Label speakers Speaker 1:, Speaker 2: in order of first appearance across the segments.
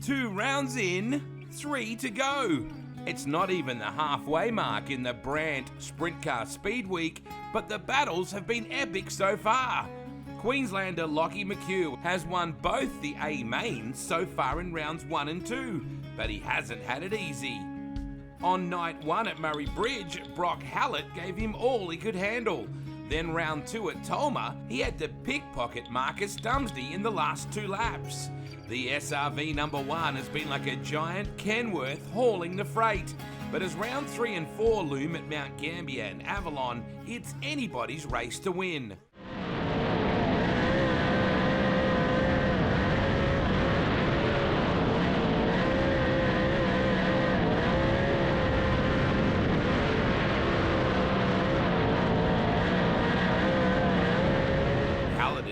Speaker 1: 2 rounds in, 3 to go. It's not even the halfway mark in the Brandt Sprintcar Speedweek, but the battles have been epic so far. Queenslander Lockie McHugh has won both the A mains so far in rounds 1 and 2, but he hasn't had it easy. On night 1 at Murray Bridge, Brock Hallett gave him all he could handle. Then round 2 at Tolma, he had to pickpocket Marcus Dumsney in the last 2 laps. The SRV number 1 has been like a giant Kenworth hauling the freight. But as round 3 and 4 loom at Mount Gambier and Avalon, it's anybody's race to win.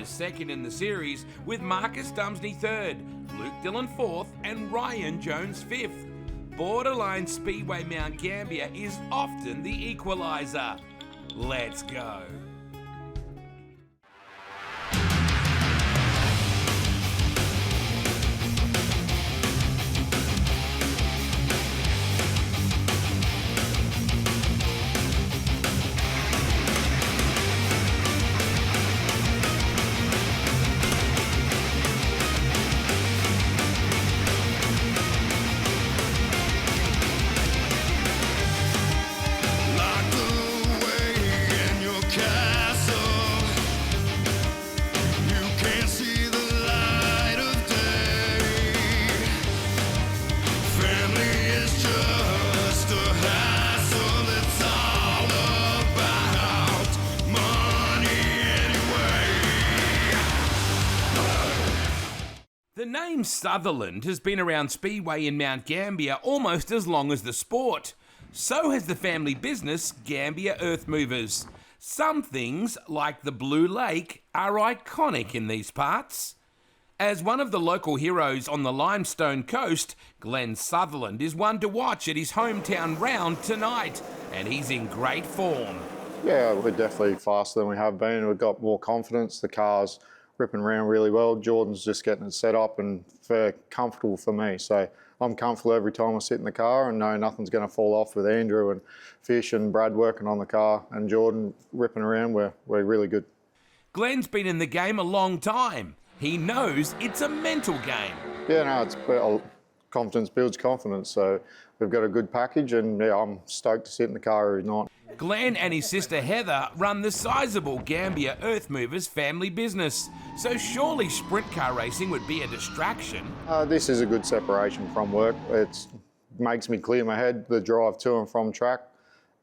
Speaker 1: Second in the series, with Marcus Dumsney third, Luke Dillon fourth, and Ryan Jones fifth. Borderline Speedway Mount Gambier is often the equaliser. Let's go. The name Sutherland has been around Speedway in Mount Gambier almost as long as the sport. So has the family business Gambier Earth Movers. Some things, like the Blue Lake, are iconic in these parts. As one of the local heroes on the Limestone Coast, Glen Sutherland is one to watch at his hometown round tonight, and he's in great form.
Speaker 2: Yeah, we're definitely faster than we have been. We've got more confidence. The car's ripping around really well. Jordyn's just getting it set up and comfortable for me. So I'm comfortable every time I sit in the car and know nothing's going to fall off with Andrew and Fish and Brad working on the car and Jordyn ripping around. We're really good.
Speaker 1: Glen's been in the game a long time. He knows it's a mental game.
Speaker 2: Yeah, no, confidence builds confidence. So we've got a good package and yeah, I'm stoked to sit in the car every night.
Speaker 1: Glen and his sister Heather run the sizable Gambier Earth Movers family business, so surely sprint car racing would be a distraction.
Speaker 2: This is a good separation from work. It makes me clear my head, the drive to and from track.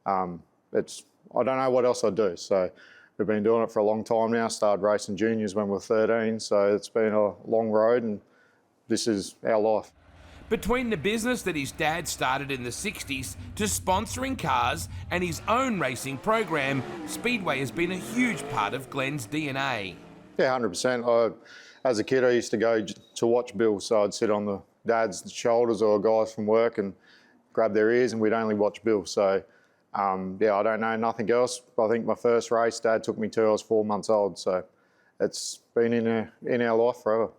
Speaker 2: I don't know what else I'd do, so we've been doing it for a long time now. Started racing juniors when we were 13, so it's been a long road and this is our life.
Speaker 1: Between the business that his dad started in the 60s to sponsoring cars and his own racing program, Speedway has been a huge part of Glen's DNA.
Speaker 2: Yeah, 100%. As a kid, I used to go to watch Bill, so I'd sit on the dad's shoulders or guys from work and grab their ears and we'd only watch Bill. So, yeah, I don't know nothing else. I think my first race, Dad took me to, I was 4 months old, so it's been in our life forever.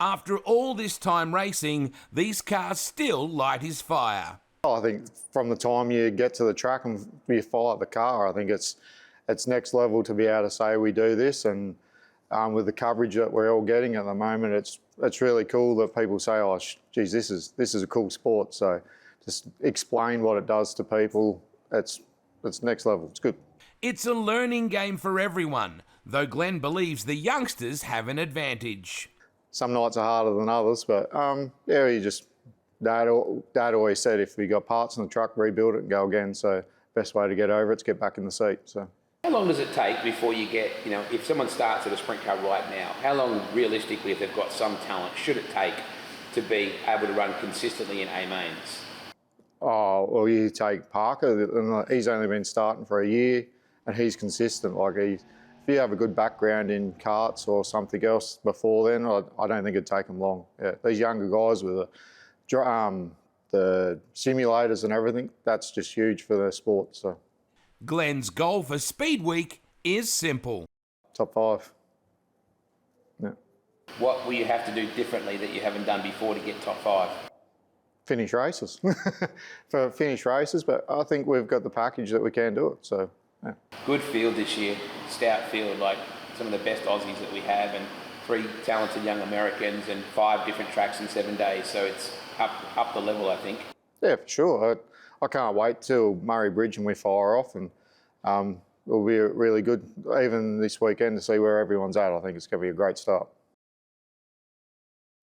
Speaker 1: After all this time racing, these cars still light his fire.
Speaker 2: I think from the time you get to the track and you fire the car, I think it's next level to be able to say we do this, and with the coverage that we're all getting at the moment, it's really cool that people say, oh, geez, this is a cool sport. So just explain what it does to people. It's next level. It's good.
Speaker 1: It's a learning game for everyone, though Glen believes the youngsters have an advantage.
Speaker 2: Some nights are harder than others, but yeah, Dad always said if we got parts in the truck, rebuild it and go again. So best way to get over it's get back in the seat. So.
Speaker 3: How long does it take before you get, if someone starts at a sprint car right now, how long realistically, if they've got some talent, should it take to be able to run consistently in A mains?
Speaker 2: Oh, well, you take Parker, and he's only been starting for a year, and he's consistent. If you have a good background in karts or something else before then, I don't think it'd take them long. Yeah, these younger guys with the simulators and everything, that's just huge for the sport. So,
Speaker 1: Glen's goal for Speed Week is simple.
Speaker 2: Top 5. Yeah.
Speaker 3: What will you have to do differently that you haven't done before to get top 5?
Speaker 2: Finish races. For finish races, but I think we've got the package that we can do it, so yeah.
Speaker 3: Good field this year, stout field, like some of the best Aussies that we have, and 3 talented young Americans and 5 different tracks in 7 days, so it's up the level, I think.
Speaker 2: Yeah, for sure. I can't wait till Murray Bridge and we fire off, and it'll be really good even this weekend to see where everyone's at. I think it's going to be a great start.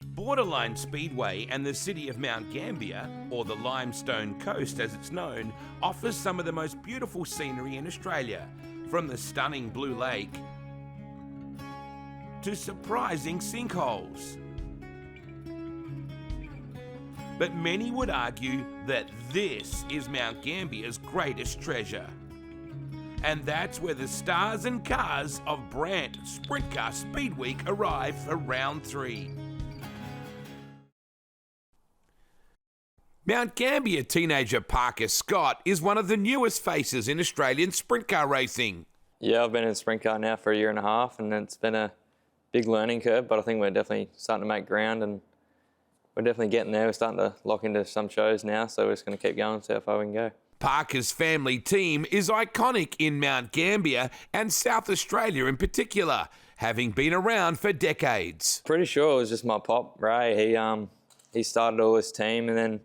Speaker 1: Borderline Speedway and the city of Mount Gambier, or the Limestone Coast as it's known, offers some of the most beautiful scenery in Australia, from the stunning Blue Lake to surprising sinkholes. But many would argue that this is Mount Gambier's greatest treasure. And that's where the stars and cars of Brandt Sprintcar Speedweek arrive for round 3. Mount Gambier teenager Parker Scott is one of the newest faces in Australian sprint car racing.
Speaker 4: Yeah, I've been in sprint car now for a year and a half, and it's been a big learning curve, but I think we're definitely starting to make ground, and we're definitely getting there. We're starting to lock into some shows now, so we're just going to keep going, see how far we can go.
Speaker 1: Parker's family team is iconic in Mount Gambier and South Australia in particular, having been around for decades.
Speaker 4: Pretty sure it was just my pop, Ray. He started all this team, and then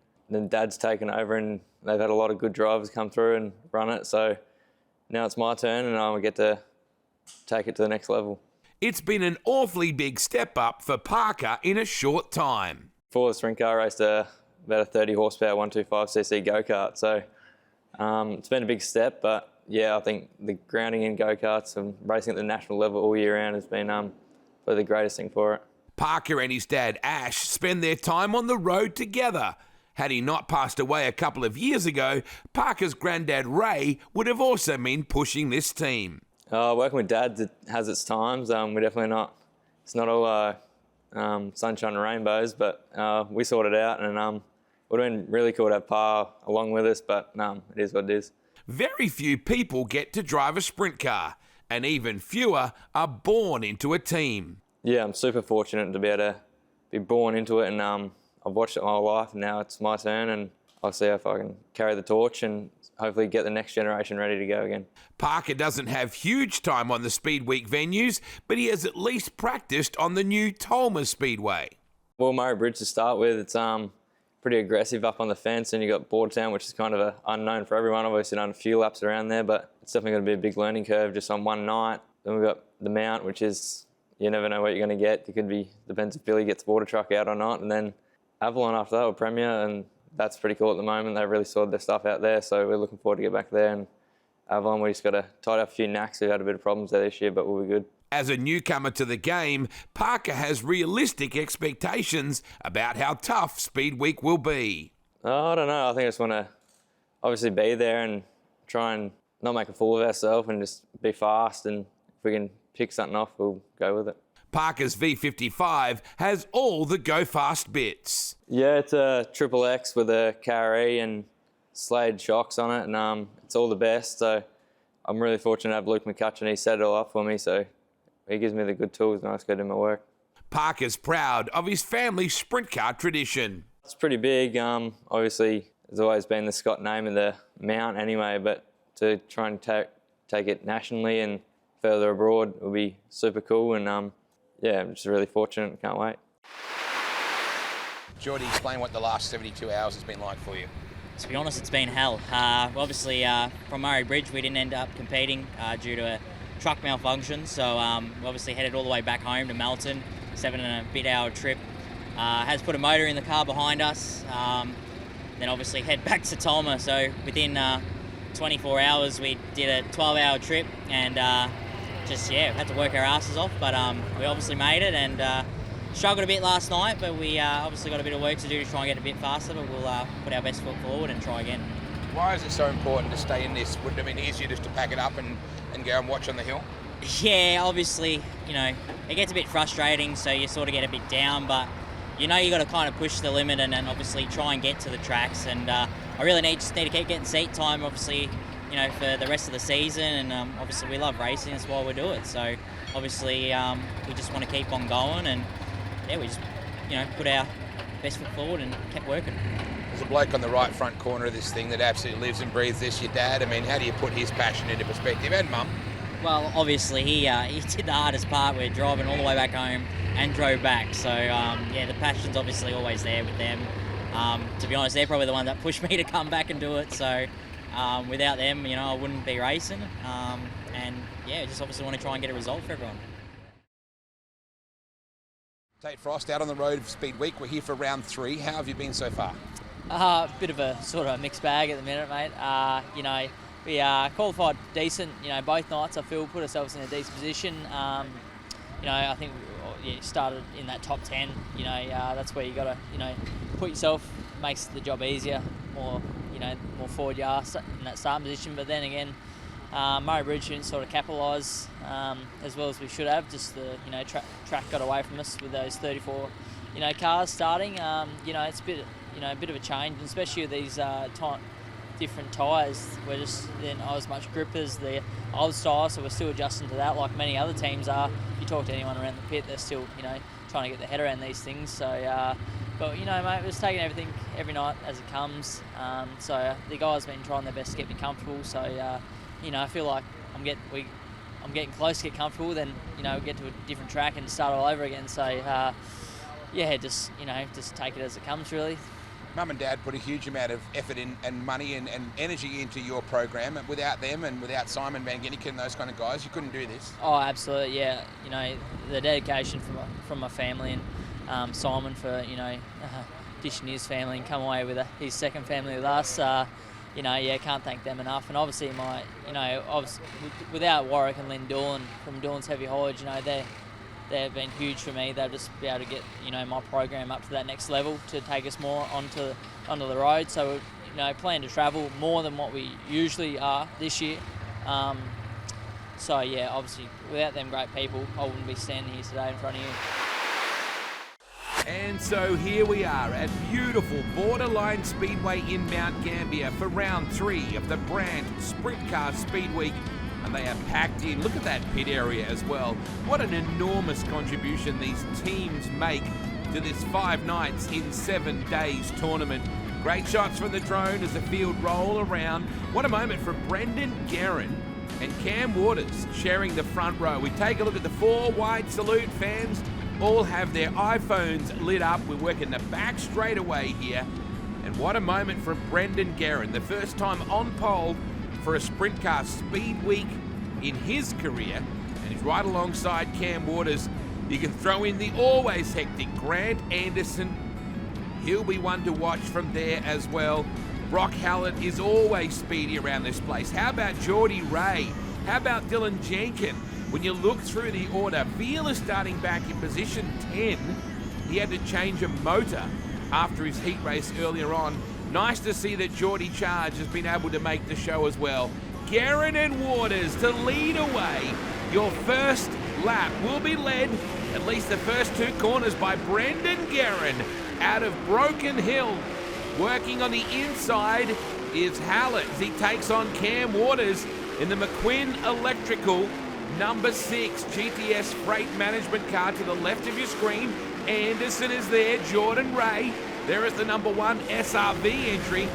Speaker 4: Dad's taken over, and they've had a lot of good drivers come through and run it. So now it's my turn, and I get to take it to the next level.
Speaker 1: It's been an awfully big step up for Parker in a short time.
Speaker 4: Before the sprint car, I raced about a 30 horsepower 125cc go-kart. So it's been a big step, but yeah, I think the grounding in go-karts and racing at the national level all year round has been probably the greatest thing for it.
Speaker 1: Parker and his dad Ash spend their time on the road together. Had he not passed away a couple of years ago, Parker's granddad Ray would have also been pushing this team.
Speaker 4: Working with Dad has its times. We're definitely not, it's not all sunshine and rainbows, but we sort it out, and it would have been really cool to have Pa along with us, but it is what it is.
Speaker 1: Very few people get to drive a sprint car, and even fewer are born into a team.
Speaker 4: Yeah, I'm super fortunate to be able to be born into it, and I've watched it my whole life, and now it's my turn, and I'll see if I can carry the torch and hopefully get the next generation ready to go again.
Speaker 1: Parker doesn't have huge time on the Speedweek venues, but he has at least practiced on the new Tolma Speedway.
Speaker 4: Well, Murray Bridge to start with, it's pretty aggressive up on the fence, and you've got Bordertown, which is kind of an unknown for everyone. I've obviously done a few laps around there, but it's definitely going to be a big learning curve just on one night. Then we've got the Mount, which is, you never know what you're going to get. It could be, depends if Billy gets the water truck out or not, and then Avalon after that, or Premier, and that's pretty cool at the moment. They've really sorted their stuff out there, so we're looking forward to get back there. And Avalon, we just got to tidy up a few knacks. We've had a bit of problems there this year, but we'll be good.
Speaker 1: As a newcomer to the game, Parker has realistic expectations about how tough Speedweek will be.
Speaker 4: I don't know. I think I just want to obviously be there and try and not make a fool of ourselves and just be fast. And if we can pick something off, we'll go with it.
Speaker 1: Parker's V55 has all the go-fast bits.
Speaker 4: Yeah, it's a Triple X with a KRE and Slade shocks on it, and it's all the best. So I'm really fortunate to have Luke McHugh. He set it all up for me, so he gives me the good tools and I just go do my work.
Speaker 1: Parker's proud of his family's sprint car tradition.
Speaker 4: It's pretty big. Obviously, there's always been the Scott name of the Mount anyway, but to try and take it nationally and further abroad will be super cool. And yeah, I'm just really fortunate. Can't wait.
Speaker 3: Jordyn, explain what the last 72 hours has been like for you.
Speaker 5: To be honest, it's been hell. Obviously, from Murray Bridge, we didn't end up competing due to a truck malfunction. So we obviously headed all the way back home to Melton, 7-and-a-bit-hour trip. Has put a motor in the car behind us. Then obviously head back to Tolma. So within 24 hours, we did a 12-hour trip and had to work our asses off. But we obviously made it and struggled a bit last night, but we obviously got a bit of work to do to try and get a bit faster, but we'll put our best foot forward and try again.
Speaker 3: Why is it so important to stay in this? Wouldn't it have been easier just to pack it up and go and watch on the hill?
Speaker 5: Yeah, obviously, it gets a bit frustrating, so you sort of get a bit down, but you got to kind of push the limit and obviously try and get to the tracks. And I really just need to keep getting seat time, obviously, for the rest of the season. And obviously we love racing, that's why we do it. So obviously we just want to keep on going and yeah, we just, put our best foot forward and kept working.
Speaker 6: There's a bloke on the right front corner of this thing that absolutely lives and breathes this, your dad. I mean, how do you put his passion into perspective? And Mum?
Speaker 5: Well, obviously, he did the hardest part. We're driving all the way back home and drove back. So, the passion's obviously always there with them. To be honest, they're probably the ones that pushed me to come back and do it. So, without them, I wouldn't be racing. Just obviously want to try and get a result for everyone.
Speaker 6: Tate Frost out on the road of Speed Week. We're here for round 3. How have you been so far?
Speaker 7: Bit of a sort of mixed bag at the minute, mate. We qualified decent. Both nights I feel put ourselves in a decent position. I think started in that top 10. That's where you got to put yourself. Makes the job easier. More forward you are in that starting position. But then again, Murray Bridge didn't sort of capitalise as well as we should have. Just the track got away from us with those 34 cars starting. It's a bit of a change, and especially with these different tyres. We're just not as much grip as the old style, so we're still adjusting to that like many other teams are. If you talk to anyone around the pit, they're still trying to get their head around these things. So but mate, we're just taking everything every night as it comes. So the guys have been trying their best to get me comfortable. So I feel like I'm getting close to get comfortable. Then we get to a different track and start all over again. So just take it as it comes, really.
Speaker 6: Mum and Dad put a huge amount of effort in and money and energy into your program. And without them and without Simon Van Ginniken and those kind of guys, you couldn't do this.
Speaker 7: Oh, absolutely, yeah. The dedication from my family and Simon for dishing his family and come away with his second family with us. Can't thank them enough. And obviously without Warwick and Lynn Doolan from Doolan's Heavy Haulage, they've been huge for me. They'll just be able to get my program up to that next level to take us more onto the road. So plan to travel more than what we usually are this year. Obviously without them great people, I wouldn't be standing here today in front of you.
Speaker 1: And so here we are at beautiful Borderline Speedway in Mount Gambier for round 3 of the Brandt Sprintcar Speedweek. And they are packed in. Look at that pit area as well. What an enormous contribution these teams make to this 5 nights in 7 days tournament. Great shots from the drone as the field roll around. What a moment for Brendan Guerin and Cam Waters sharing the front row. We take a look at the 4 wide salute. Fans all have their iPhones lit up. We're working the back straight away here. And what a moment for Brendan Guerin. The first time on pole for a Sprint Car Speed Week in his career, and he's right alongside Cam Waters. You can throw in the always hectic Grant Anderson. He'll be one to watch from there as well. Brock Hallett is always speedy around this place. How about Geordie Ray? How about Dylan Jenkin? When you look through the order, Veal starting back in position 10. He had to change a motor after his heat race earlier on. Nice to see that Jordyn Charge has been able to make the show as well. Guerin and Waters to lead away. Your first lap will be led, at least the first 2 corners, by Brendan Guerin out of Broken Hill. Working on the inside is Hallett as he takes on Cam Waters in the McQuinn Electrical number 6 GTS freight management car to the left of your screen. Anderson is there, Jordan Ray. There is the number 1 SRV entry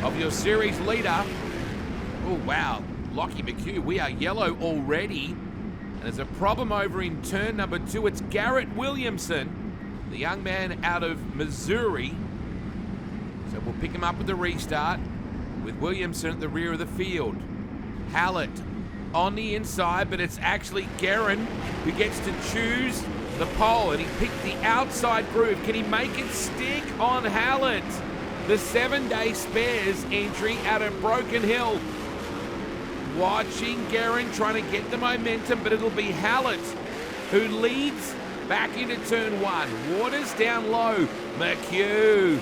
Speaker 1: of your series leader. Oh, wow. Lockie McHugh, we are yellow already. And there's a problem over in turn number 2. It's Garet Williamson, the young man out of Missouri. So we'll pick him up with the restart with Williamson at the rear of the field. Hallett on the inside, but it's actually Guerin who gets to choose the pole, and he picked the outside groove. Can he make it stick on Hallett? The 7-day spares entry out of Broken Hill. Watching Guerin trying to get the momentum, but it'll be Hallett who leads back into turn 1. Waters down low. McHugh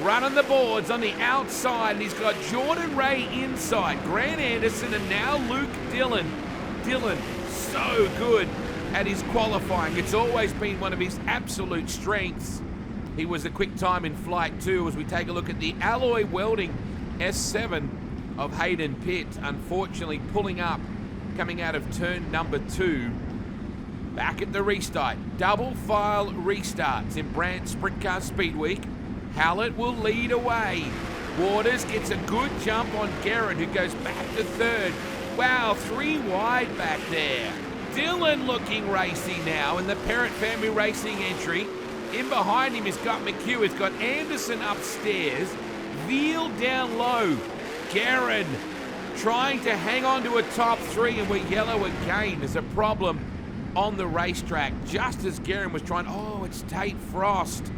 Speaker 1: running the boards on the outside, and he's got Jordan Ray inside. Grant Anderson and now Luke Dillon. Dillon, so good at his qualifying. It's always been one of his absolute strengths. He was a quick time in flight too, as we take a look at the alloy welding S7 of Hayden Pitt, unfortunately pulling up coming out of turn number 2. Back at the restart. Double file restarts in Brandt Sprintcar Speedweek. Hallett will lead away. Waters gets a good jump on Garet, who goes back to third. Wow, 3 wide back there. Dylan looking racy now in the Parrott Family Racing entry. In behind him, he's got McHugh. He's got Anderson upstairs. Veal down low. Garet trying to hang on to a top 3, and we're yellow again. There's a problem on the racetrack. Just as Garet was trying, oh, it's Tate Frost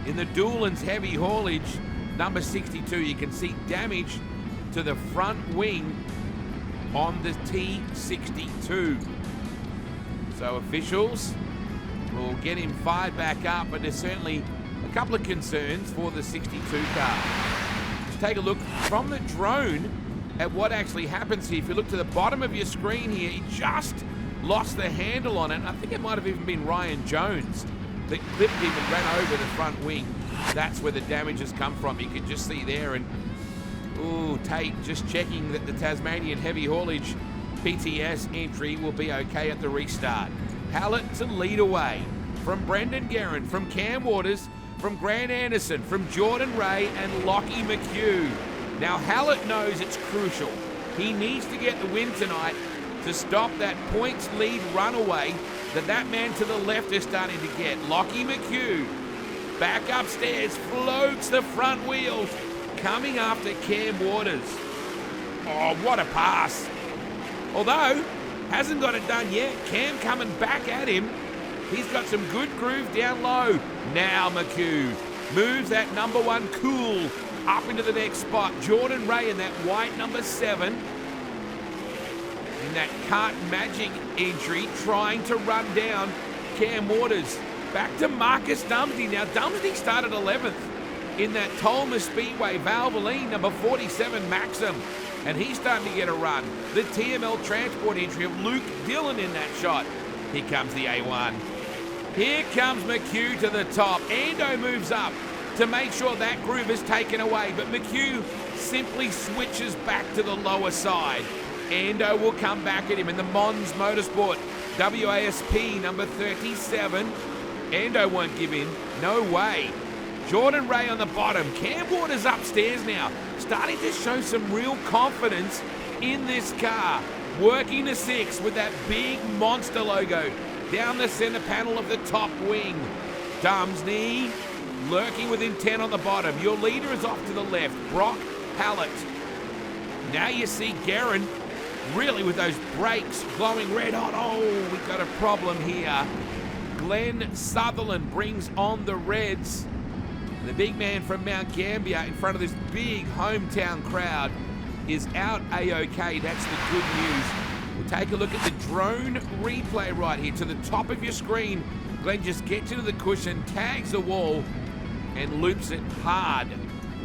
Speaker 1: in the Doolan's heavy haulage. Number 62, you can see damage to the front wing on the T62. So officials will get him fired back up, but there's certainly a couple of concerns for the 62 car. Just take a look from the drone at what actually happens here. If you look to the bottom of your screen here, he just lost the handle on it. I think it might have even been Ryan Jones that clipped him and ran over the front wing. That's where the damage has come from. You can just see there. And ooh, Tate just checking that the Tasmanian heavy haulage PTS entry will be okay at the restart. Hallett to lead away from Brendan Garet, from Cam Waters, from Grant Anderson, from Jordyn Ray and Lockie McHugh. Now Hallett knows it's crucial. He needs to get the win tonight to stop that points lead runaway that man to the left is starting to get. Lockie McHugh back upstairs, floats the front wheels, coming after Cam Waters. Oh, what a pass. Although, hasn't got it done yet. Cam coming back at him. He's got some good groove down low. Now McHugh moves that number 1 cool up into the next spot. Jordyn Ray in that white number 7. In that Kart Magic entry, trying to run down Cam Waters. Back to Marcus Dumsney. Now, Dumsney started 11th in that Tolma Speedway Valvoline, number 47, Maxim. And he's starting to get a run. The TML Transport entry of Luke Dillon in that shot. Here comes the A1. Here comes McHugh to the top. Ando moves up to make sure that groove is taken away, but McHugh simply switches back to the lower side. Ando will come back at him in the Mons Motorsport WASP number 37. Ando won't give in. No way. Jordyn Ray on the bottom. Cam Waters upstairs now. Starting to show some real confidence in this car. Working the 6 with that big monster logo down the center panel of the top wing. Dumsney lurking with intent on the bottom. Your leader is off to the left. Brock Hallett. Now you see Garet really with those brakes glowing red hot. Oh, we've got a problem here. Glen Sutherland brings on the reds. The big man from Mount Gambier in front of this big hometown crowd is out A-OK. That's the good news. We'll take a look at the drone replay right here to the top of your screen. Glen just gets into the cushion, tags the wall, and loops it hard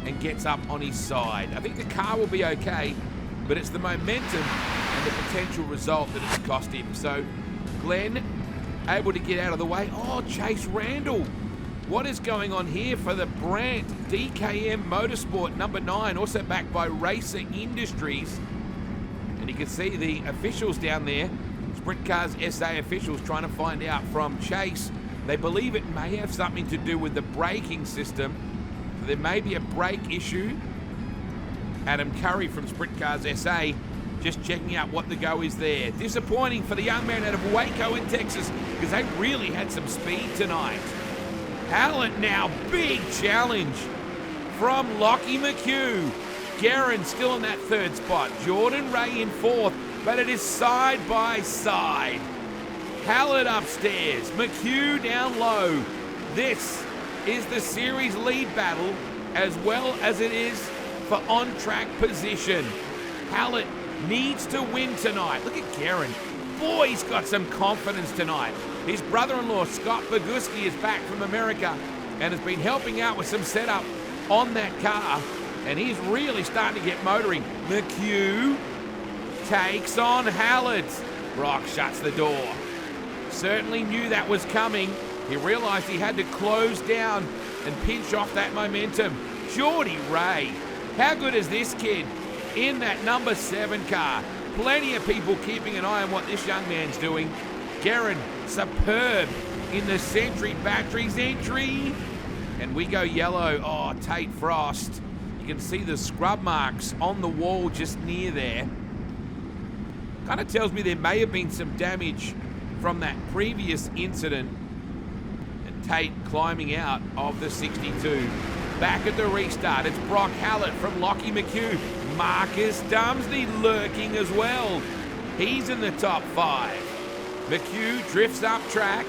Speaker 1: and gets up on his side. I think the car will be okay, but it's the momentum and the potential result that it's cost him. So Glen able to get out of the way. Oh, Chase Randall. What is going on here for the Brandt DKM Motorsport number 9, also backed by Racer Industries. And you can see the officials down there, Sprintcars SA officials, trying to find out from Chase. They believe it may have something to do with the braking system. So there may be a brake issue. Adam Curry from Sprintcars SA just checking out what the go is there. Disappointing for the young man out of Waco in Texas, because they really had some speed tonight. Hallett now, big challenge from Lockie McHugh. Garet still in that 3rd spot. Jordyn Ray in 4th, but it is side by side. Hallett upstairs, McHugh down low. This is the series lead battle as well as it is for on-track position. Hallett needs to win tonight. Look at Garet. Boy, he's got some confidence tonight. His brother-in-law, Scott Boguski, is back from America and has been helping out with some setup on that car. And he's really starting to get motoring. McHugh takes on Hallett. Brock shuts the door. Certainly knew that was coming. He realized he had to close down and pinch off that momentum. Jordyn Ray. How good is this kid in that number 7 car? Plenty of people keeping an eye on what this young man's doing. Garet, superb in the Century Batteries entry. And we go yellow. Oh, Tate Frost. You can see the scrub marks on the wall just near there. Kind of tells me there may have been some damage from that previous incident. And Tate climbing out of the 62. Back at the restart, it's Brock Hallett from Lockie McHugh. Marcus Dumsney lurking as well. He's in the top 5. McHugh drifts up track.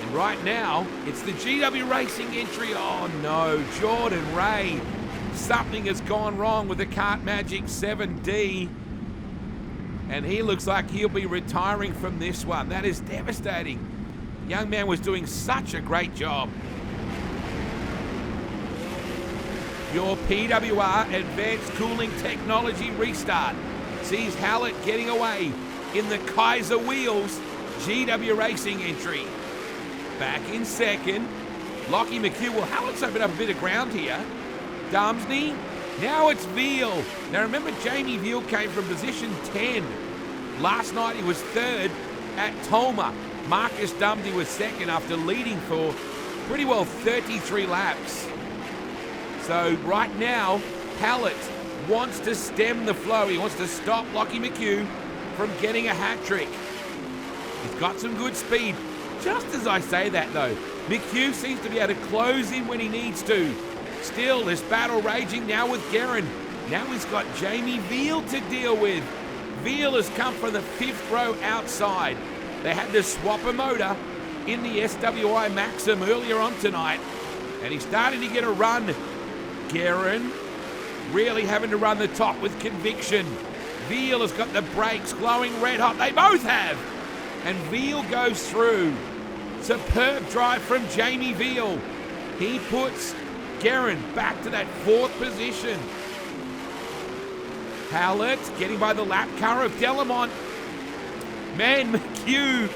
Speaker 1: And right now, it's the GW Racing entry. Oh no, Jordan Ray. Something has gone wrong with the Kart Magic 7D. And he looks like he'll be retiring from this one. That is devastating. Young man was doing such a great job. Your PWR Advanced Cooling Technology restart sees Hallett getting away in the Kaiser Wheels GW Racing entry. Back in second, Lockie McHugh. Well, Hallett's opened up a bit of ground here. Dumsney, now it's Veal. Now remember, Jamie Veal came from position 10. Last night he was third at Tolma. Marcus Dumsney was second after leading for pretty well 33 laps. So right now, Hallett wants to stem the flow. He wants to stop Lockie McHugh from getting a hat trick. He's got some good speed. Just as I say that though, McHugh seems to be able to close in when he needs to. Still, this battle raging now with Garet. Now he's got Jamie Veal to deal with. Veal has come from the 5th row outside. They had to swap a motor in the SWI Maxim earlier on tonight. And he's starting to get a run. Garet really having to run the top with conviction. Veal has got the brakes glowing red hot. They both have. And Veal goes through. Superb drive from Jamie Veal. He puts Garet back to that 4th position. Hallett getting by the lap car of Delamont. Man, McHugh,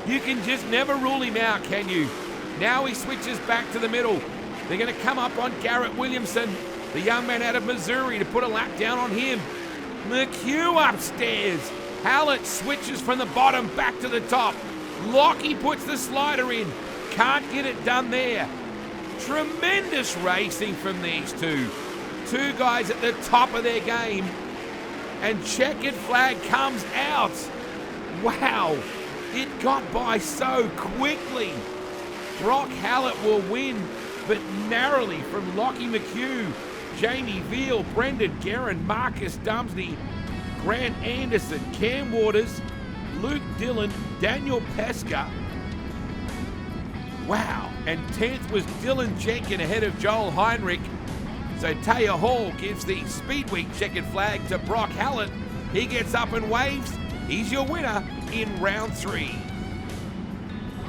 Speaker 1: you can just never rule him out, can you? Now he switches back to the middle. They're going to come up on Garet Williamson, the young man out of Missouri, to put a lap down on him. McHugh upstairs. Hallett switches from the bottom back to the top. Lockie puts the slider in. Can't get it done there. Tremendous racing from these two. Two guys at the top of their game. And checkered flag comes out. Wow. It got by so quickly. Brock Hallett will win, but narrowly from Lockie McHugh, Jamie Veal, Brendan Garet, Marcus Dumsney, Grant Anderson, Cam Waters, Luke Dillon, Daniel Pesca. Wow. And 10th was Dylan Jenkin ahead of Joel Heinrich. So Taya Hall gives the Speedweek checkered flag to Brock Hallett. He gets up and waves. He's your winner in round 3.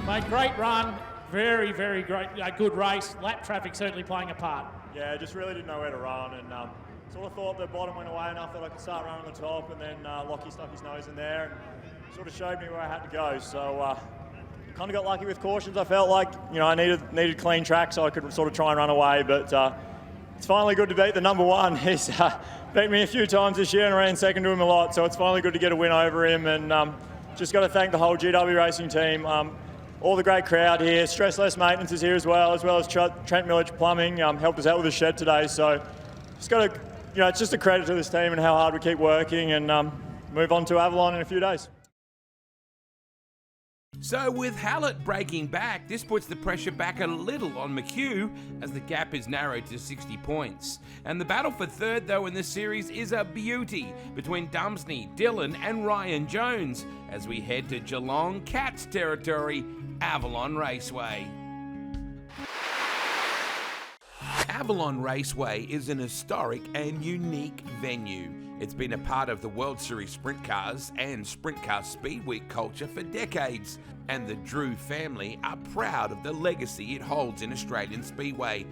Speaker 8: Mate, great run. Very, very great. Good race. Lap traffic certainly playing a part.
Speaker 9: Yeah, just really didn't know where to run, and sort of thought the bottom went away enough that I could start running on the top, and then Lockie stuck his nose in there and sort of showed me where I had to go. So kind of got lucky with cautions. I felt like, you know, I needed clean track so I could sort of try and run away, but it's finally good to beat the number 1. He's beat me a few times this year and ran second to him a lot, so it's finally good to get a win over him, and just got to thank the whole GW Racing team. All the great crowd here. Stressless Maintenance is here as well as Trent Millich Plumbing helped us out with the shed today. So just got to, you know, it's just a credit to this team and how hard we keep working, and move on to Avalon in a few days.
Speaker 1: So with Hallett breaking back, this puts the pressure back a little on McHugh as the gap is narrowed to 60 points. And the battle for third, though, in this series is a beauty between Dumsney, Dillon and Ryan Jones as we head to Geelong Cats territory, Avalon Raceway. Avalon Raceway is an historic and unique venue. It's been a part of the World Series Sprint Cars and Sprintcar Speedweek culture for decades, and the Drew family are proud of the legacy it holds in Australian Speedway.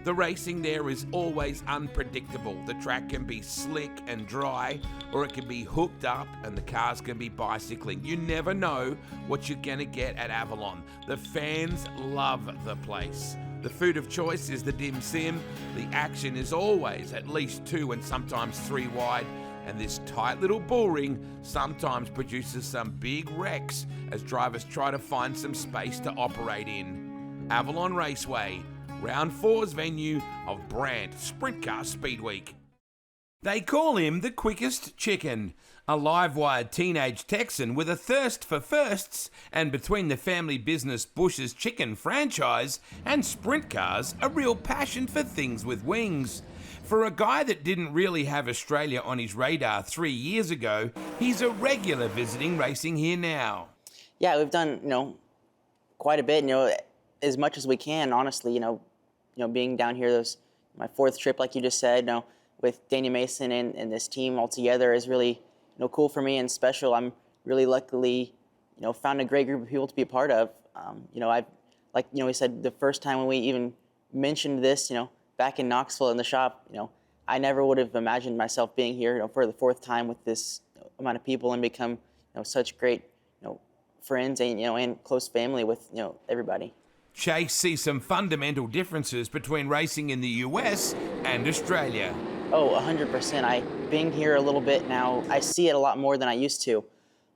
Speaker 1: The racing there is always unpredictable. The track can be slick and dry, or it can be hooked up and the cars can be bicycling. You never know what you're gonna get at Avalon. The fans love the place. The food of choice is the dim sim. The action is always at least 2 and sometimes 3 wide. and this tight little bullring sometimes produces some big wrecks as drivers try to find some space to operate in. Avalon Raceway, Round 4's venue of Brandt Sprintcar Speedweek. They call him the quickest chicken, a live-wired teenage Texan with a thirst for firsts, and between the family business Bush's Chicken franchise and sprint cars, a real passion for things with wings. For a guy that didn't really have Australia on his radar 3 years ago, he's a regular visiting racing here now.
Speaker 10: Yeah, we've done, quite a bit, as much as we can, honestly, being down here, my 4th trip, like you just said, with Danny Mason and this team all together is really, cool for me and special. I'm really luckily, found a great group of people to be a part of. We said the first time when we even mentioned this, back in Knoxville in the shop, I never would have imagined myself being here, for the 4th time with this amount of people and become, such great, friends and, and close family with, everybody.
Speaker 1: Chase sees some fundamental differences between racing in the US and Australia.
Speaker 10: Oh, 100%. Being here a little bit now, I see it a lot more than I used to.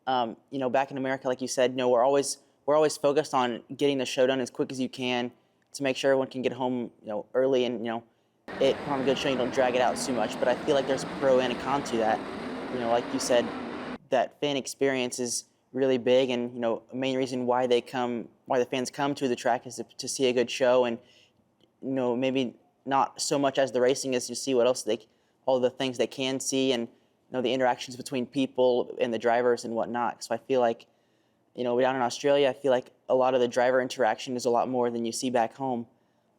Speaker 10: Back in America, like you said, we're always focused on getting the show done as quick as you can to make sure everyone can get home, early and, it put on a good show. You don't drag it out too much. But I feel like there's a pro and a con to that. Like you said, that fan experience is really big, and a main reason why the fans come to the track is to see a good show, and maybe not so much as the racing is to see what else all the things they can see, and the interactions between people and the drivers and whatnot. So I feel like, down in Australia, I feel like a lot of the driver interaction is a lot more than you see back home.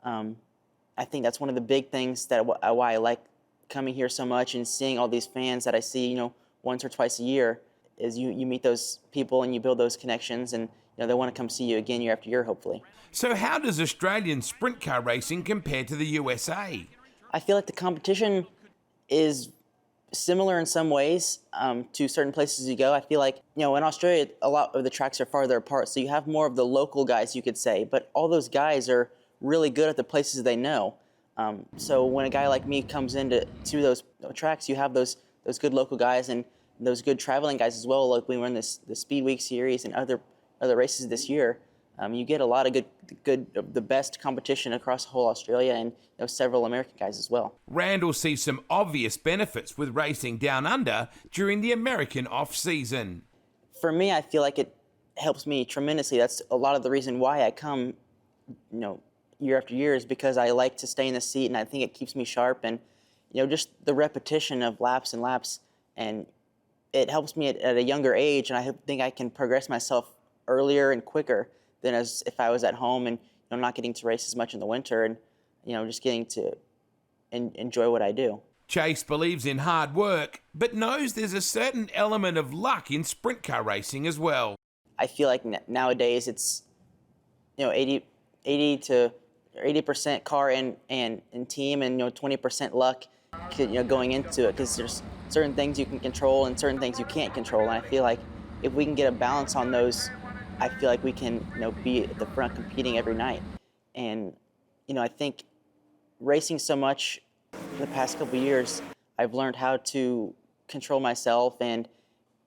Speaker 10: I think that's one of the big things why I like coming here so much and seeing all these fans that I see, once or twice a year, is you meet those people and you build those connections, and they want to come see you again year after year, hopefully.
Speaker 1: So how does Australian sprint car racing compare to the USA?
Speaker 10: I feel like the competition is similar in some ways to certain places you go. I feel like, in Australia, a lot of the tracks are farther apart, so you have more of the local guys, you could say, but all those guys are really good at the places they know. So when a guy like me comes into those tracks, you have those good local guys and those good traveling guys as well. Like we run the Speedweek series and other races this year. You get a lot of the best competition across the whole Australia, and several American guys as well.
Speaker 1: Randall sees some obvious benefits with racing down under during the American off-season.
Speaker 10: For me, I feel like it helps me tremendously. That's a lot of the reason why I come, year after year, is because I like to stay in the seat, and I think it keeps me sharp, and just the repetition of laps and laps, and it helps me at a younger age, and I think I can progress myself earlier and quicker than as if I was at home and not getting to race as much in the winter, and just getting to enjoy what I do.
Speaker 1: Chase believes in hard work, but knows there's a certain element of luck in sprint car racing as well.
Speaker 10: I feel like nowadays it's 80% car and team, and 20% luck going into it, because there's certain things you can control and certain things you can't control, and I feel like if we can get a balance on those, I feel like we can be at the front competing every night. And I think racing so much in the past couple of years, I've learned how to control myself, and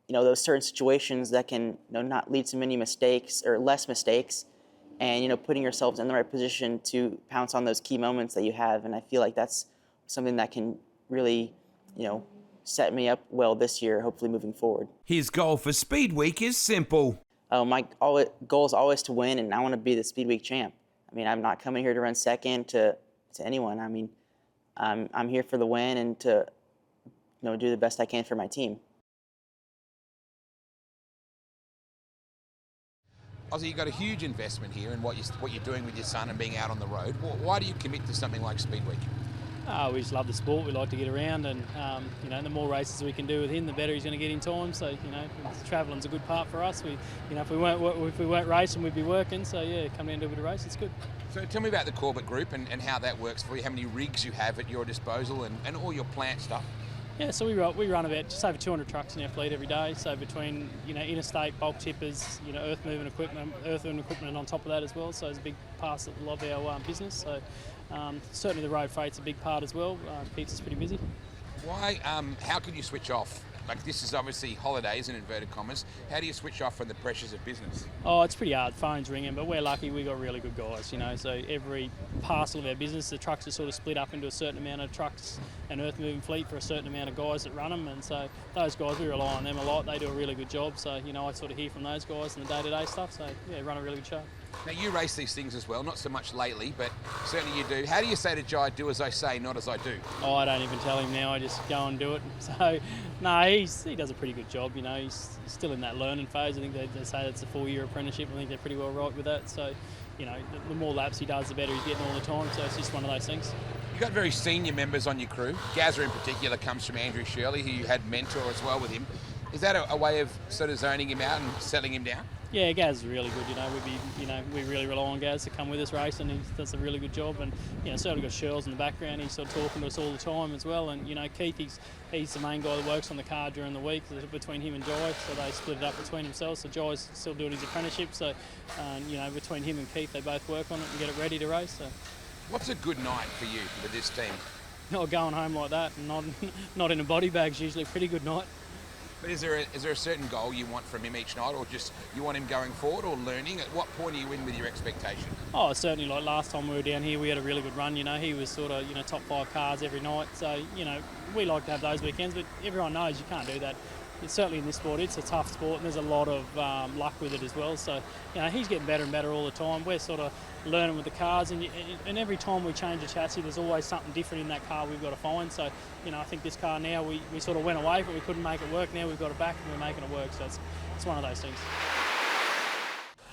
Speaker 10: those certain situations that can not lead to many mistakes or less mistakes, and putting yourselves in the right position to pounce on those key moments that you have. And I feel like that's something that can really set me up well this year, hopefully moving forward.
Speaker 1: His goal for Speedweek is simple.
Speaker 10: My goal is always to win, and I want to be the Speedweek champ. I mean, I'm not coming here to run second to anyone. I mean, I'm here for the win and to do the best I can for my team.
Speaker 6: Ozzy, you've got a huge investment here in what you're doing with your son and being out on the road. Why do you commit to something like Speedweek?
Speaker 11: We just love the sport. We like to get around, and the more races we can do with him, the better he's going to get in time. So travelling's a good part for us. If we weren't racing, we'd be working. So yeah, come down and do a bit of race. It's good.
Speaker 6: So tell me about the Corbett group and how that works for you. How many rigs you have at your disposal and all your plant stuff.
Speaker 11: Yeah, so we run about just over 200 trucks in our fleet every day. So between interstate bulk tippers, earth moving equipment, and on top of that as well. So it's a big part of our business. So certainly the road freight's a big part as well. Keeps us pretty busy.
Speaker 6: Why? How can you switch off? Like, this is obviously holidays in inverted commas. How do you switch off from the pressures of business?
Speaker 11: Oh, it's pretty hard. Phone's ringing, but we're lucky we got really good guys, you know. So every parcel of our business, the trucks are sort of split up into a certain amount of trucks and earth moving fleet for a certain amount of guys that run them. And so those guys, we rely on them a lot. They do a really good job. So, you know, I sort of hear from those guys in the day-to-day stuff. So, yeah, run a really good show.
Speaker 6: Now, you race these things as well, not so much lately, but certainly you do. How do you say to Jai, do as I say, not as I do?
Speaker 11: Oh, I don't even tell him now. I just go and do it. So, no, he does a pretty good job. You know, he's still in that learning phase. I think they say it's a 4-year apprenticeship. I think they're pretty well right with that. So, you know, the more laps he does, the better he's getting all the time. So it's just one of those things.
Speaker 6: You've got very senior members on your crew. Gazza in particular comes from Andrew Shirley, who you had mentor as well with him. Is that a way of sort of zoning him out and settling him down?
Speaker 11: Yeah, Gaz is really good. We really rely on Gaz to come with us racing. He does a really good job, and certainly got Shirls in the background. He's sort of talking to us all the time as well. And Keith, he's the main guy that works on the car during the week between him and Jai. So they split it up between themselves. So Jai's still doing his apprenticeship. So between him and Keith, they both work on it and get it ready to race. So,
Speaker 6: what's a good night for you with this team?
Speaker 11: Not going home like that, and not in a body bag's usually a pretty good night.
Speaker 6: But is there a certain goal you want from him each night, or just you want him going forward or learning? At what point are you in with your expectation?
Speaker 11: Oh, certainly. Like last time we were down here, we had a really good run. He was sort of top 5 cars every night. So we like to have those weekends, but everyone knows you can't do that. It's certainly in this sport, it's a tough sport, and there's a lot of luck with it as well. So he's getting better and better all the time. We're sort of learning with the cars, and every time we change a chassis, there's always something different in that car we've got to find. So I think this car now, we sort of went away, but we couldn't make it work. Now we've got it back and we're making it work. So it's one of those things.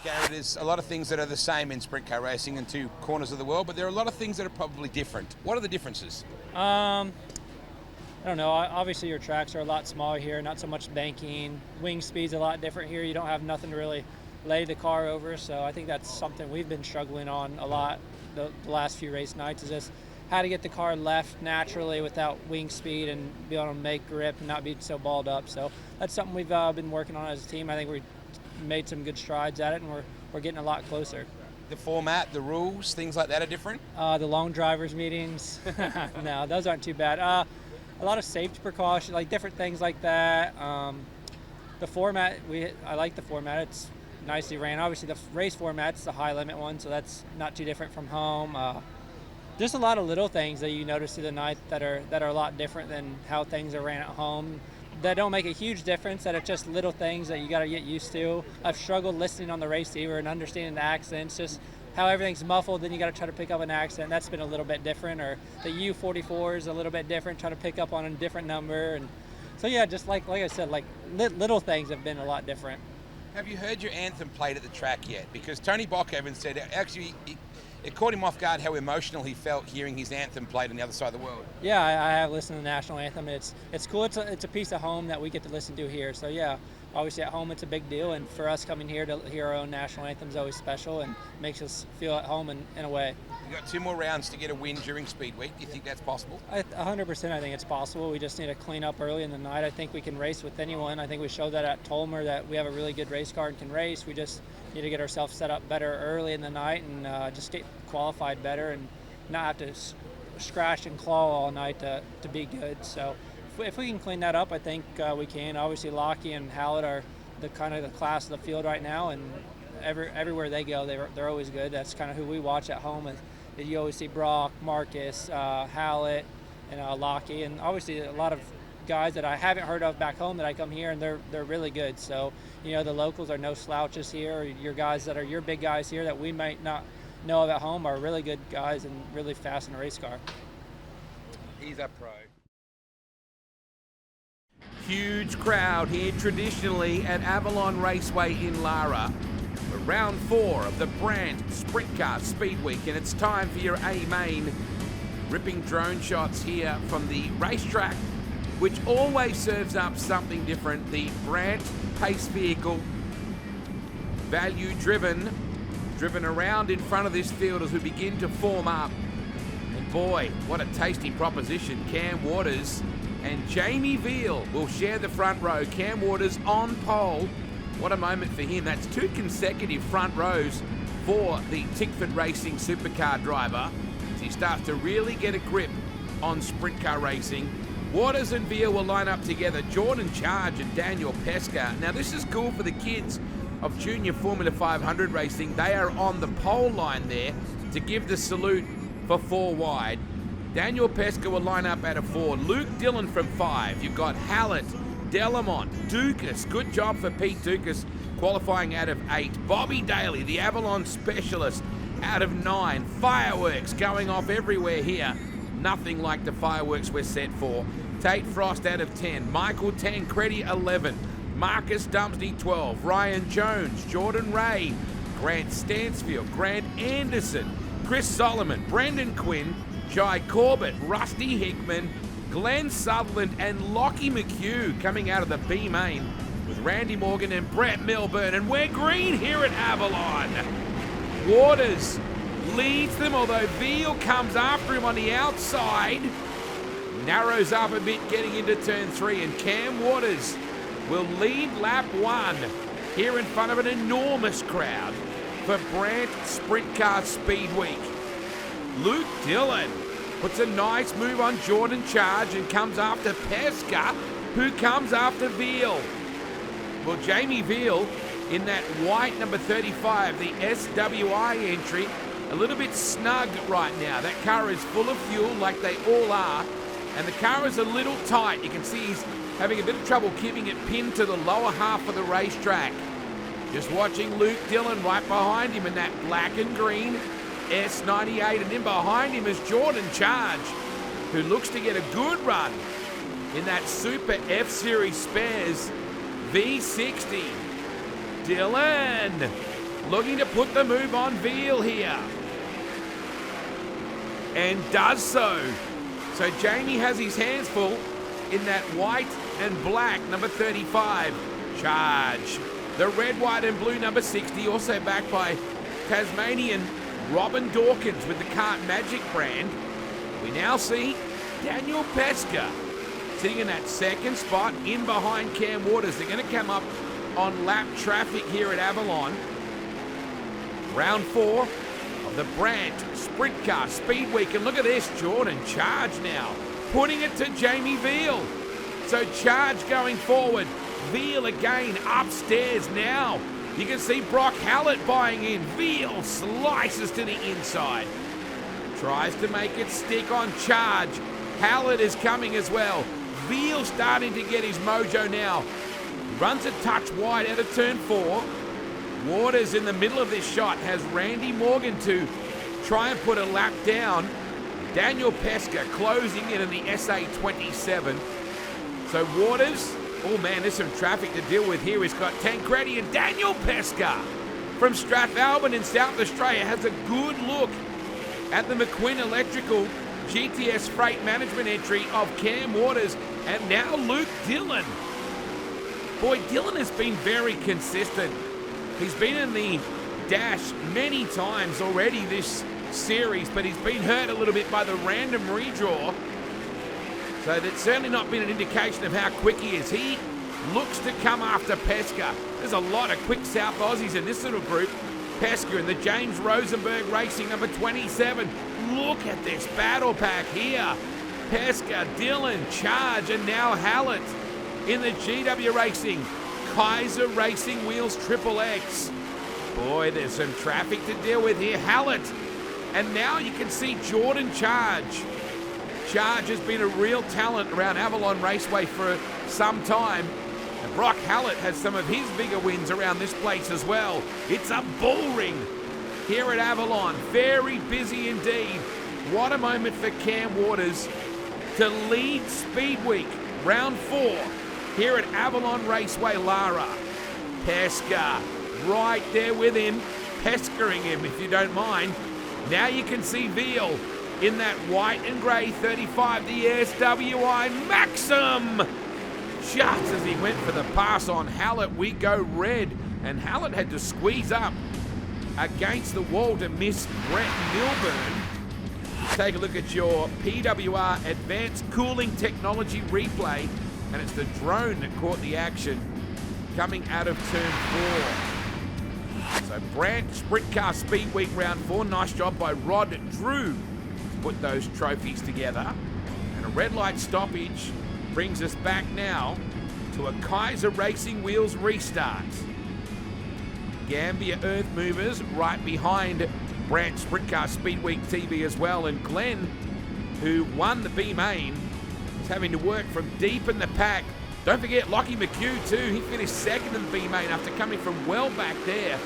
Speaker 6: Garrett, there's a lot of things that are the same in sprint car racing in 2 corners of the world, but there are a lot of things that are probably different. What are the differences?
Speaker 12: I don't know, obviously your tracks are a lot smaller here, not so much banking. Wing speed's a lot different here. You don't have nothing to really lay the car over, so I think that's something we've been struggling on a lot the last few race nights, is just how to get the car left naturally without wing speed and be able to make grip and not be so balled up. So that's something we've been working on as a team. I think we made some good strides at it, and we're getting a lot closer.
Speaker 6: The format, the rules, things like that are different?
Speaker 12: The long drivers meetings, no, those aren't too bad. A lot of safety precautions, like different things like that. The format, I like the format. It's nicely ran. Obviously, the race format's the high limit one, so that's not too different from home. Just a lot of little things that you notice through the night that are a lot different than how things are ran at home. That don't make a huge difference, that it's just little things that you got to get used to. I've struggled listening on the receiver and understanding the accents, just how everything's muffled, then you got to try to pick up an accent. That's been a little bit different. Or the U44 is a little bit different, trying to pick up on a different number. And so yeah, just like I said, like little things have been a lot different.
Speaker 6: Have you heard your anthem played at the track yet? Because Tony Bockhaven said actually it caught him off guard how emotional he felt hearing his anthem played on the other side of the world.
Speaker 12: Yeah, I have listened to the national anthem. It's cool. It's a piece of home that we get to listen to here. So yeah, obviously at home it's a big deal, and for us coming here to hear our own national anthem is always special and makes us feel at home in a way.
Speaker 6: You've got 2 more rounds to get a win during Speed Week. Do you think that's possible?
Speaker 12: 100% I think it's possible. We just need to clean up early in the night. I think we can race with anyone. I think we showed that at Tolmer, that we have a really good race car and can race. We just need to get ourselves set up better early in the night and just get qualified better and not have to scratch and claw all night to be good. So if we can clean that up, I think we can. Obviously, Lockie and Hallett are the kind of the class of the field right now, and everywhere they go, they're always good. That's kind of who we watch at home. You always see Brock, Marcus, Hallett, and Lockie, and obviously a lot of guys that I haven't heard of back home that I come here and they're really good. So the locals are no slouches here. Your guys that are your big guys here that we might not know of at home are really good guys and really fast in a race car.
Speaker 6: He's a pro.
Speaker 1: Huge crowd here traditionally at Avalon Raceway in Lara for round 4 of the Brandt Sprintcar Speedweek, and it's time for your A-main. Ripping drone shots here from the racetrack, which always serves up something different. The Brandt pace vehicle, value driven around in front of this field as we begin to form up. And boy, what a tasty proposition. Cam Waters and Jamie Veal will share the front row. Cam Waters on pole. What a moment for him. That's 2 consecutive front rows for the Tickford Racing supercar driver as he starts to really get a grip on sprint car racing. Waters and Veal will line up together. Jordyn Charge and Daniel Pesca. Now this is cool for the kids of Junior Formula 500 racing. They are on the pole line there to give the salute for 4 wide. Daniel Pesca will line up out of 4. Luke Dillon from 5. You've got Hallett, Delamont, Dukas. Good job for Pete Dukas, qualifying out of 8. Bobby Daly, the Avalon specialist, out of 9. Fireworks going off everywhere here. Nothing like the fireworks we're set for. Tate Frost out of 10. Michael Tancredi 11. Marcus Dumsney 12. Ryan Jones, Jordan Ray, Grant Stansfield, Grant Anderson, Chris Solomon, Brendan Quinn, Jai Corbett, Rusty Hickman, Glen Sutherland and Lockie McHugh coming out of the B main with Randy Morgan and Brett Milburn. And we're green here at Avalon. Waters leads them, although Veal comes after him on the outside. Narrows up a bit getting into turn 3, and Cam Waters will lead lap 1 here in front of an enormous crowd for Brandt Sprintcar Speedweek. Luke Dillon puts a nice move on Jordyn Charge and comes after Pesca, who comes after Veal. Well, Jamie Veal in that white number 35, the SWI entry, a little bit snug right now. That car is full of fuel like they all are, and the car is a little tight. You can see he's having a bit of trouble keeping it pinned to the lower half of the racetrack. Just watching Luke Dillon right behind him in that black and green S98, and in behind him is Jordyn Charge, who looks to get a good run in that Super F-Series Spares V60. Dillon looking to put the move on Veal here, and does so. So Jamie has his hands full in that white and black number 35. Charge. The red, white and blue number 60, also backed by Tasmanian Robin Dawkins with the Kart Magic brand. We now see Daniel Pesca sitting in that second spot in behind Cam Waters. They're going to come up on lap traffic here at Avalon. Round 4 of the Brandt Sprintcar Speedweek. And look at this, Jordyn Charge now putting it to Jamie Veal. So Charge going forward. Veal again upstairs now. You can see Brock Hallett buying in. Veal slices to the inside. Tries to make it stick on Charge. Hallett is coming as well. Veal starting to get his mojo now. Runs a touch wide out of turn 4. Waters in the middle of this shot has Randy Morgan to try and put a lap down. Daniel Pesca closing in the SA27. So Waters, oh man, there's some traffic to deal with here. He's got Tancredi, and Daniel Pesca from Strathalbyn in South Australia has a good look at the McQueen Electrical GTS Freight Management entry of Cam Waters, and now Luke Dillon. Boy, Dillon has been very consistent. He's been in the dash many times already this series, but he's been hurt a little bit by the random redraw. So that's certainly not been an indication of how quick he is. He looks to come after Pesca. There's a lot of quick South Aussies in this little group. Pesca and the James Rosenberg Racing number 27. Look at this battle pack here. Pesca, Dillon, Charge, and now Hallett in the GW Racing Kaiser Racing Wheels Triple X. Boy, there's some traffic to deal with here. Hallett, and now you can see Jordyn Charge. Charge has been a real talent around Avalon Raceway for some time. And Brock Hallett has some of his bigger wins around this place as well. It's a bull ring here at Avalon. Very busy indeed. What a moment for Cam Waters to lead Speedweek round 4 here at Avalon Raceway, Lara. Pesca right there with him, pestering him if you don't mind. Now you can see Veal in that white and grey 35, the SWI Maxim. Just as he went for the pass on Hallett, we go red, and Hallett had to squeeze up against the wall to miss Brett Milburn. Take a look at your PWR Advanced Cooling Technology replay, and it's the drone that caught the action coming out of turn 4. So Brandt Sprintcar Speedweek round 4, nice job by Rod Drew to put those trophies together. And A red light stoppage brings us back now to a Kaiser Racing Wheels restart. Gambier Earth Movers right behind Brandt Sprintcar Speedweek TV as well, and Glen, who won the B main, is having to work from deep in the pack. Don't forget Lockie McHugh too, he finished second in the B main after coming from well back there.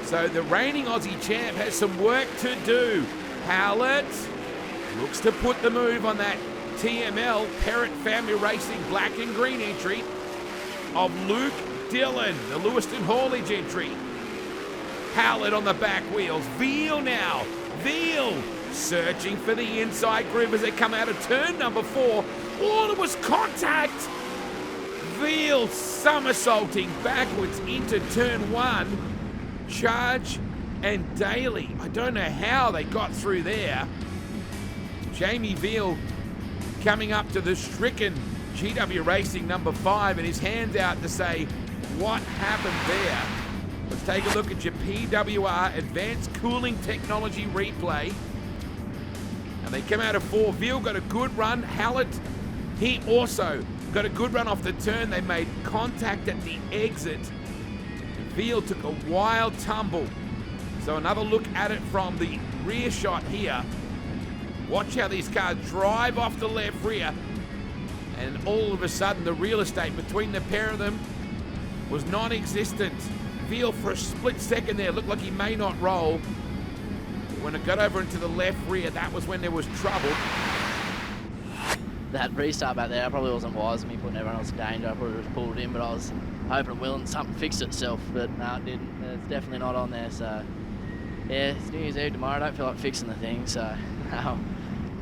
Speaker 1: So the reigning Aussie champ has some work to do. Howlett looks to put the move on that TML Parrot Family Racing black and green entry of Luke Dillon, the Lewiston Haulage entry. Howlett on the back wheels. Veal now. Veal searching for the inside groove as they come out of turn number 4. Oh, there was contact. Veal somersaulting backwards into turn 1. Charge and Daly. I don't know how they got through there. Jamie Veal coming up to the stricken GW Racing number 5 and his hands out to say, what happened there? Let's take a look at your PWR Advanced Cooling Technology replay. And they come out of 4. Veal got a good run. Hallett, he also got a good run off the turn. They made contact at the exit. Veal took a wild tumble. So another look at it from the rear shot here. Watch how these cars drive off the left rear, and all of a sudden the real estate between the pair of them was non-existent. Veal for a split second there looked like he may not roll. When it got over into the left rear, that was when there was trouble.
Speaker 13: That restart back there probably wasn't wise of me putting everyone else in danger. I probably just pulled it in, but I was hoping and willing something fixed itself, but no, it didn't. It's definitely not on there, so yeah, it's New Year's Eve tomorrow. I don't feel like fixing the thing, so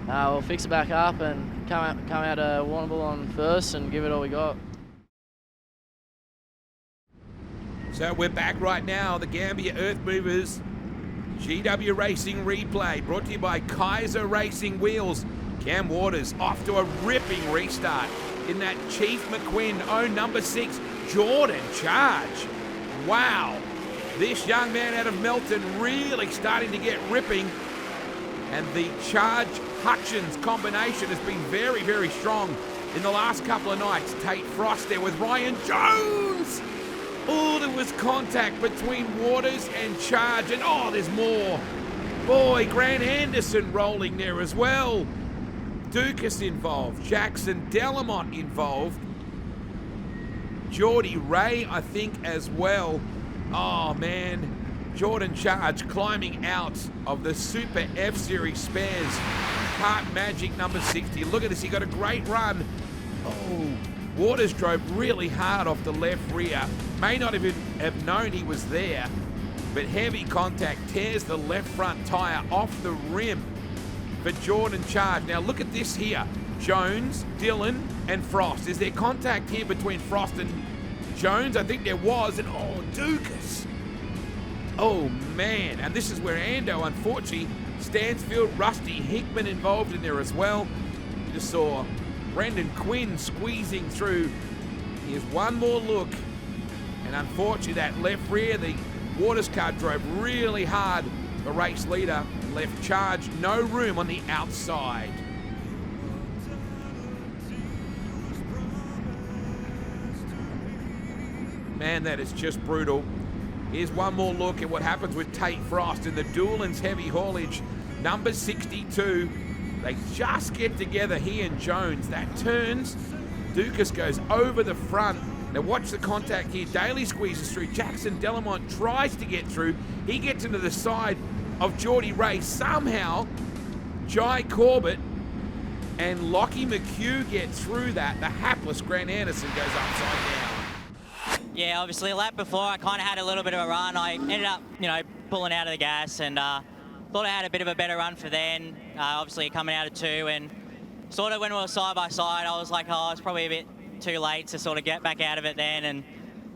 Speaker 13: we'll fix it back up and come out of Warrnambool on first and give it all we got.
Speaker 1: So we're back right now, the Gambier Earth Movers GW Racing replay, brought to you by Kaiser Racing Wheels. Cam Waters off to a ripping restart in that Chief McQuinn own number 6 Jordyn Charge. Wow, this young man out of Melton really starting to get ripping, and the Charge Hutchins combination has been very, very strong in the last couple of nights. Tate Frost there with Ryan Jones. Oh, there was contact between Waters and Charge, and oh, there's more. Boy, Grant Anderson rolling there as well. Dukas involved, Jackson Delamont involved, Geordie Ray, I think, as well. Oh man, Jordyn Charge climbing out of the Super F-Series spares. Kart Magic number 60. Look at this, he got a great run. Oh, Waters drove really hard off the left rear. May not even have known he was there, but heavy contact tears the left front tyre off the rim for Jordyn Charge. Now look at this here. Jones, Dillon, and Frost. Is there contact here between Frost and Jones? I think there was, and oh, Dukas. Oh man, and this is where Ando, unfortunately, Stansfield, Rusty, Hickman involved in there as well. You just saw Brendan Quinn squeezing through. Here's one more look, and unfortunately that left rear, the Waters car drove really hard. The race leader left Charge no room on the outside. Man, that is just brutal. Here's one more look at what happens with Tate Frost in the Doolan's heavy haulage, number 62. They just get together, he and Jones. That turns. Dukas goes over the front. Now watch the contact here. Daly squeezes through. Jackson Delamont tries to get through. He gets into the side of Geordie Ray. Somehow, Jai Corbett and Lockie McHugh get through that. The hapless Grant Anderson goes upside down.
Speaker 5: Yeah, obviously a lap before I kind of had a little bit of a run. I ended up, pulling out of the gas, and thought I had a bit of a better run for then. Obviously coming out of 2, and sort of when we were side by side, I was like, oh, it's probably a bit too late to sort of get back out of it then, and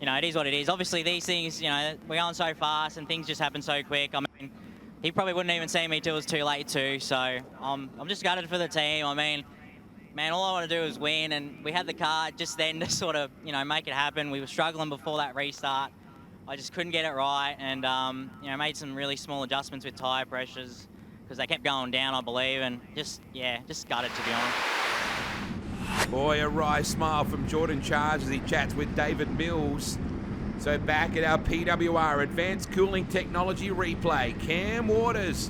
Speaker 5: it is what it is. Obviously these things, we're going so fast and things just happen so quick. I mean, he probably wouldn't even see me till it was too late too, so I'm just gutted for the team. I mean, man, all I want to do is win, and we had the car just then to sort of, make it happen. We were struggling before that restart. I just couldn't get it right, and made some really small adjustments with tyre pressures because they kept going down, I believe, and just gutted, to be honest.
Speaker 1: Boy, a wry smile from Jordyn Charge as he chats with David Mills. So back at our PWR Advanced Cooling Technology replay, Cam Waters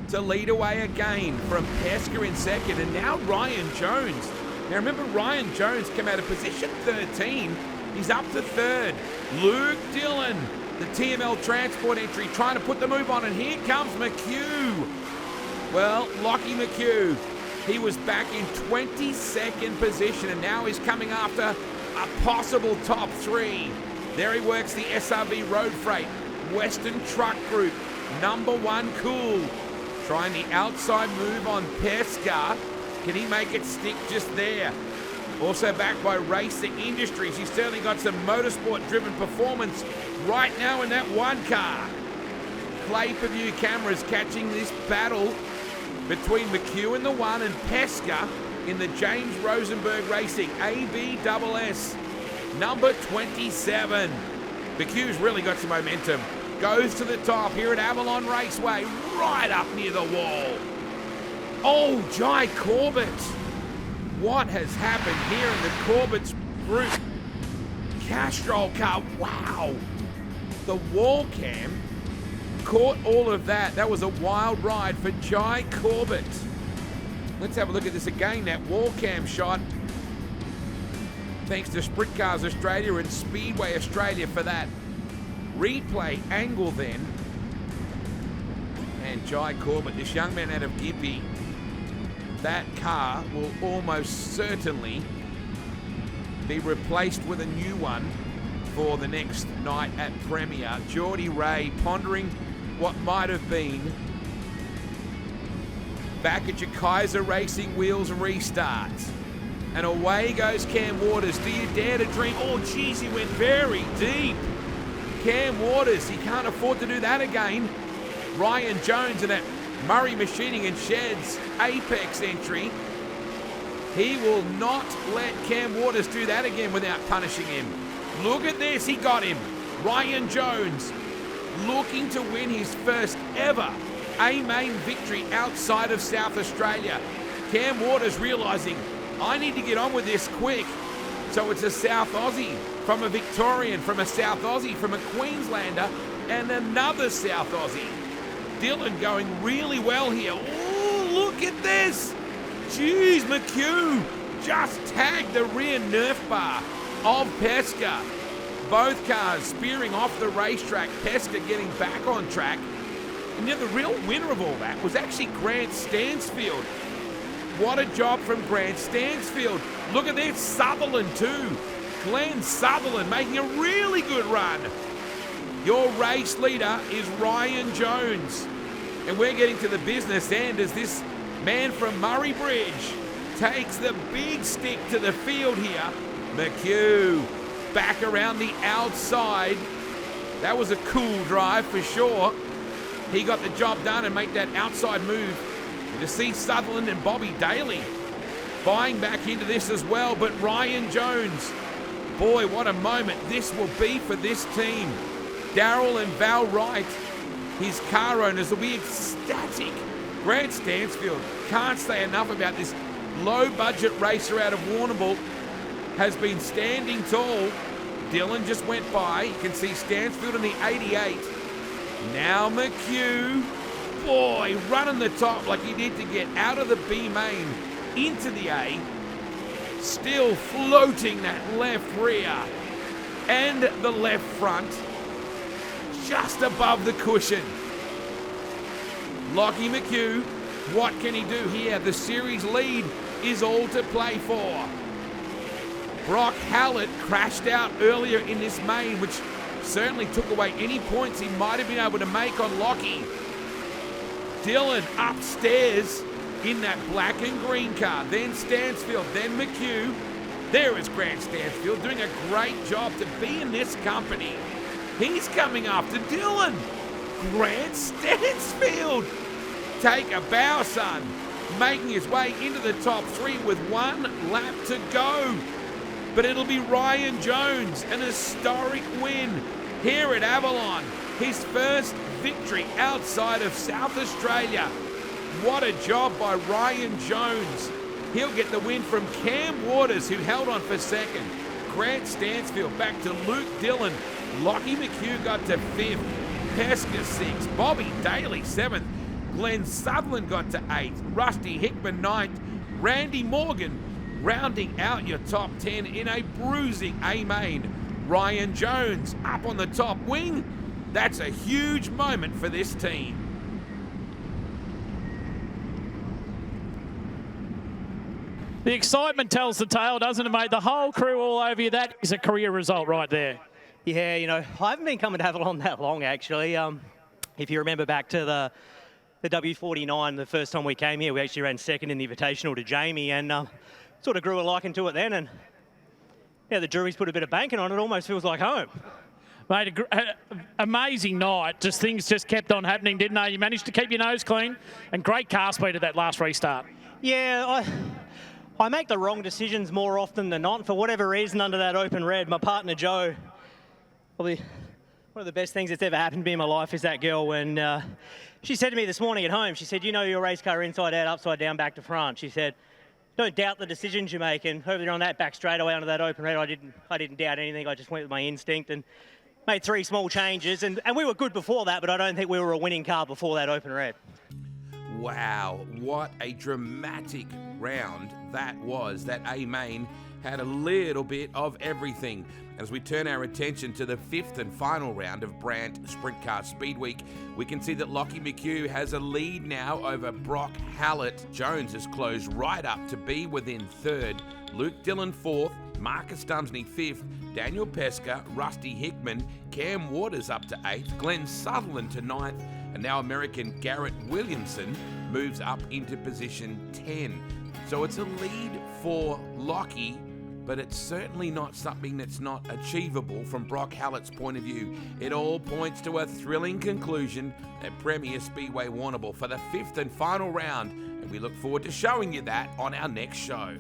Speaker 1: to lead away again from Pesca in second, and now Ryan Jones. Now remember, Ryan Jones came out of position 13. He's up to third. Luke Dillon, the TML Transport entry, trying to put the move on, and here comes McHugh. Well, Lockie McHugh, he was back in 22nd position, and now he's coming after a possible top three. There he works the SRV Road Freight, Western Truck Group, number 1 Cool. Trying the outside move on Pesca. Can he make it stick just there? Also backed by Racing Industries. He's certainly got some motorsport-driven performance right now in that one car. Play-per-view cameras catching this battle between McHugh in the 1 and Pesca in the James Rosenberg Racing ABSS number 27. McHugh's really got some momentum. Goes to the top here at Avalon Raceway, right up near the wall. Oh, Jai Corbett. What has happened here in the Corbett's group? Castrol car, wow. The wall cam caught all of that. That was a wild ride for Jai Corbett. Let's have a look at this again, that wall cam shot. Thanks to Sprintcars Australia and Speedway Australia for that replay angle then. And Jai Corbett, this young man out of Gympie, that car will almost certainly be replaced with a new one for the next night at Premier. Geordie Ray pondering what might have been back at your Kaiser Racing Wheels restarts. And away goes Cam Waters. Do you dare to dream? Oh, geez, he went very deep. Cam Waters, he can't afford to do that again. Ryan Jones in that Murray Machining and Sheds Apex entry. He will not let Cam Waters do that again without punishing him. Look at this, he got him. Ryan Jones looking to win his first ever A-Main victory outside of South Australia. Cam Waters realising, I need to get on with this quick. So it's a South Aussie from a Victorian, from a South Aussie, from a Queenslander, and another South Aussie. Dillon going really well here. Oh, look at this. Jeez, McHugh just tagged the rear Nerf bar of Pesca. Both cars spearing off the racetrack, Pesca getting back on track. And yet the real winner of all that was actually Grant Stansfield. What a job from Brandt Stansfield. Look at this, Sutherland too. Glen Sutherland making a really good run. Your race leader is Ryan Jones. And we're getting to the business end as this man from Murray Bridge takes the big stick to the field here. McHugh back around the outside. That was a cool drive for sure. He got the job done and made that outside move. To see Sutherland and Bobby Daly buying back into this as well, but Ryan Jones, boy, what a moment this will be for this team. Daryl and Val Wright, his car owners, will be ecstatic. Grant Stansfield, can't say enough about this low-budget racer out of Warrnambool, has been standing tall. Dillon just went by. You can see Stansfield in the 88. Now McHugh. Boy, running the top like he did to get out of the B main into the A. Still floating that left rear and the left front just above the cushion. Lockie McHugh, what can he do here? The series lead is all to play for. Brock Hallett crashed out earlier in this main, which certainly took away any points he might have been able to make on Lockie. Dillon upstairs in that black and green car. Then Stansfield, then McHugh. There is Grant Stansfield doing a great job to be in this company. He's coming after Dillon. Grant Stansfield. Take a bow, son. Making his way into the top three with 1 lap to go. But it'll be Ryan Jones, an historic win here at Avalon. His first victory outside of South Australia. What a job by Ryan Jones. He'll get the win from Cam Waters, who held on for second. Grant Stansfield back to Luke Dillon. Lockie McHugh got to 5th. Pesca 6th. Bobby Daly 7th. Glen Sutherland got to 8th. Rusty Hickman 9th. Randy Morgan rounding out your top 10 in a bruising A-main. Ryan Jones up on the top wing. That's a huge moment for this team.
Speaker 8: The excitement tells the tale, doesn't it, mate? The whole crew all over you. That is a career result right there.
Speaker 14: Yeah, you know, I haven't been coming to Avalon that long, actually. If you remember back to the W49, the first time we came here, we actually ran second in the Invitational to Jamie, and sort of grew a liking to it then. And yeah, the jury's put a bit of banking on it. Almost feels like home.
Speaker 8: Mate, amazing night. Things just kept on happening, didn't they? You managed to keep your nose clean, and great car speed at that last restart.
Speaker 14: Yeah, I make the wrong decisions more often than not. For whatever reason, under that open red, my partner Jo, probably one of the best things that's ever happened to me in my life is that girl. When she said to me this morning at home, she said, "You know your race car inside out, upside down, back to front." She said, "Don't doubt the decisions you make." And over there on that back straightaway under that open red, I didn't doubt anything. I just went with my instinct and made 3 small changes. And we were good before that, but I don't think we were a winning car before that open red.
Speaker 1: Wow, what a dramatic round that was. That A-main had a little bit of everything. As we turn our attention to the 5th and final round of Brandt Sprintcar Speedweek, we can see that Lockie McHugh has a lead now over Brock Hallett. Jones has closed right up to be within 3rd. Luke Dillon 4th, Marcus Dumsney 5th, Daniel Pesca, Rusty Hickman, Cam Waters up to 8th, Glen Sutherland to 9th, and now American Garet Williamson moves up into position 10. So it's a lead for Lockie, but it's certainly not something that's not achievable from Brock Hallett's point of view. It all points to a thrilling conclusion at Premier Speedway Warrnambool for the 5th and final round, and we look forward to showing you that on our next show.